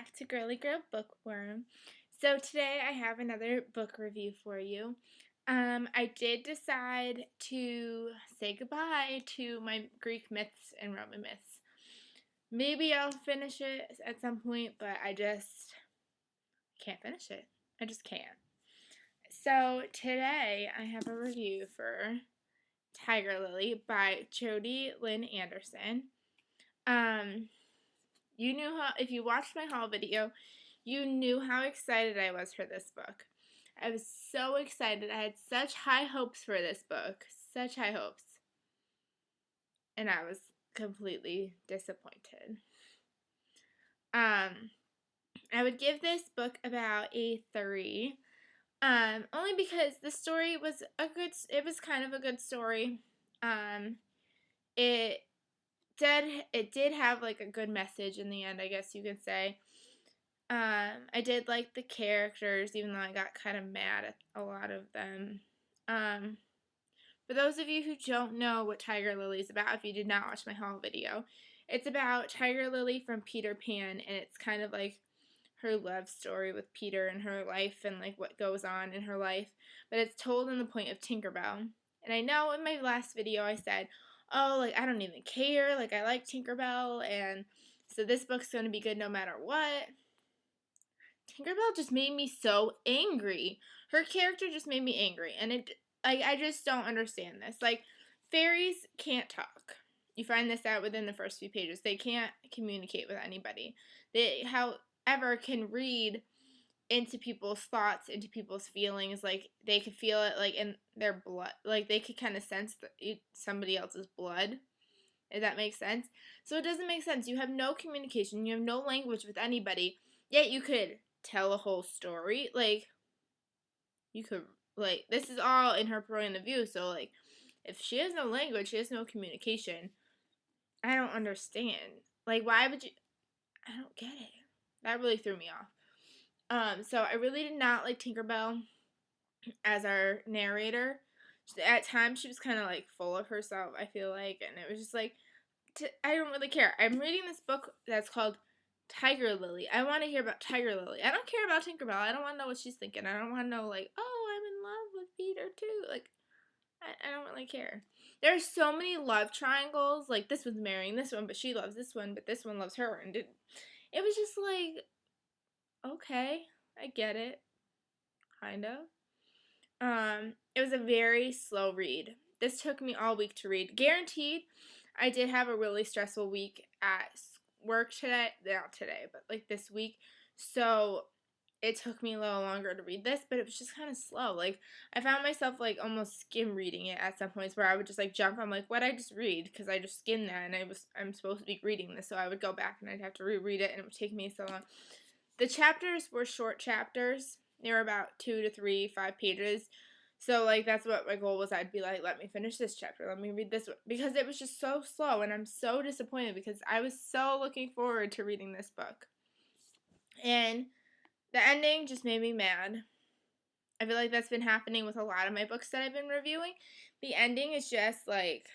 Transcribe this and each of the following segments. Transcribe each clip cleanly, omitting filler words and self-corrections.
back to Girly Girl Bookworm. So today I have another book review for you. I did decide to say goodbye to my Greek myths and Roman myths. Maybe I'll finish it at some point, but I just can't finish it. I just can't. So today I have a review for Tiger Lily by Jodi, Lynn Anderson. You knew how, if you watched my haul video, you knew how excited I was for this book. I was so excited. I had such high hopes for this book. Such high hopes. And I was completely disappointed. I would give this book about a 3. Only because the story was it was kind of a good story. It did have like a good message in the end, I guess you could say. I did like the characters, even though I got kind of mad at a lot of them. For those of you who don't know what Tiger Lily is about, if you did not watch my haul video, it's about Tiger Lily from Peter Pan, and it's kind of like her love story with Peter and her life and like what goes on in her life, but it's told in the point of Tinkerbell. And I know in my last video I said, oh, like I don't even care, like I like Tinkerbell, and so this book's going to be good no matter what. Tinkerbell just made me so angry. Her character just made me angry, and I just don't understand this. Like, fairies can't talk. You find this out within the first few pages. They can't communicate with anybody. They, however, can read into people's thoughts, into people's feelings. Like, they could feel it, like, in their blood. Like, they could kind of sense somebody else's blood, if that makes sense. So it doesn't make sense. You have no communication. You have no language with anybody, yet you could tell a whole story. Like, you could, like, this is all in her point of view, so, like, if she has no language, she has no communication, I don't understand. Like, why would you, I don't get it. That really threw me off. So I really did not like Tinkerbell as our narrator. At times, she was kind of, like, full of herself, I feel like, and it was just, like, I don't really care. I'm reading this book that's called Tiger Lily. I want to hear about Tiger Lily. I don't care about Tinkerbell. I don't want to know what she's thinking. I don't want to know, like, oh, I'm in love with Peter too. Like, I don't really care. There are so many love triangles. Like, this one's marrying this one, but she loves this one, but this one loves her. And it was just like, okay, I get it. Kind of. It was a very slow read. This took me all week to read. Guaranteed, I did have a really stressful week at work today. Not today, but like this week. So it took me a little longer to read this, but it was just kind of slow. Like, I found myself like almost skim reading it at some points where I would just like jump. I'm like, what'd I just read? Because I just skimmed that, and I'm supposed to be reading this, so I would go back and I'd have to reread it, and it would take me so long. The chapters were short chapters. They were about 2 to 3, 5 pages. So, like, that's what my goal was. I'd be like, let me finish this chapter. Let me read this one. Because it was just so slow, and I'm so disappointed because I was so looking forward to reading this book. And the ending just made me mad. I feel like that's been happening with a lot of my books that I've been reviewing. The ending is just like,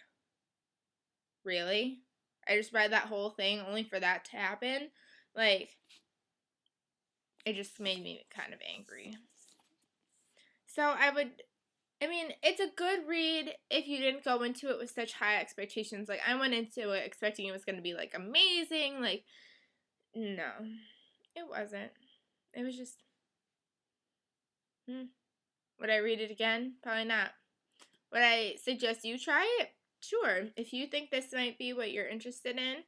really? I just read that whole thing only for that to happen? Like, it just made me kind of angry. So I mean, it's a good read if you didn't go into it with such high expectations. Like, I went into it expecting it was going to be, like, amazing. Like, no, it wasn't. It was just, Would I read it again? Probably not. Would I suggest you try it? Sure. If you think this might be what you're interested in,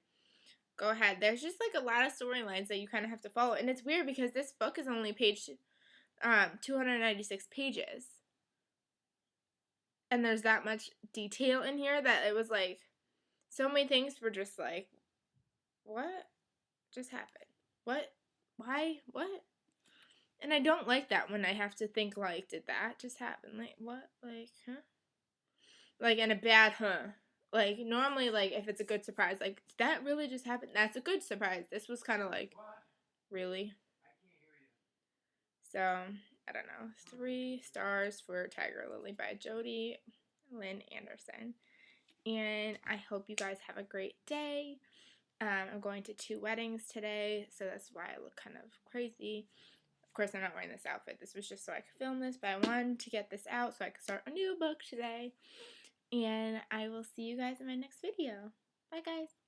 go ahead. There's just, like, a lot of storylines that you kind of have to follow. And it's weird because this book is only 296 pages. And there's that much detail in here that it was like, so many things were just like, what just happened? What? Why? What? And I don't like that when I have to think, like, did that just happen? Like, what? Like, huh? Like, in a bad, huh? Like, normally, like, if it's a good surprise, like, did that really just happen? That's a good surprise. This was kind of like, really? I can't hear you. So, I don't know. 3 stars for Tiger Lily by Jodi, Lynn Anderson. And I hope you guys have a great day. I'm going to 2 weddings today, so that's why I look kind of crazy. Of course, I'm not wearing this outfit. This was just so I could film this, but I wanted to get this out so I could start a new book today. And I will see you guys in my next video. Bye, guys.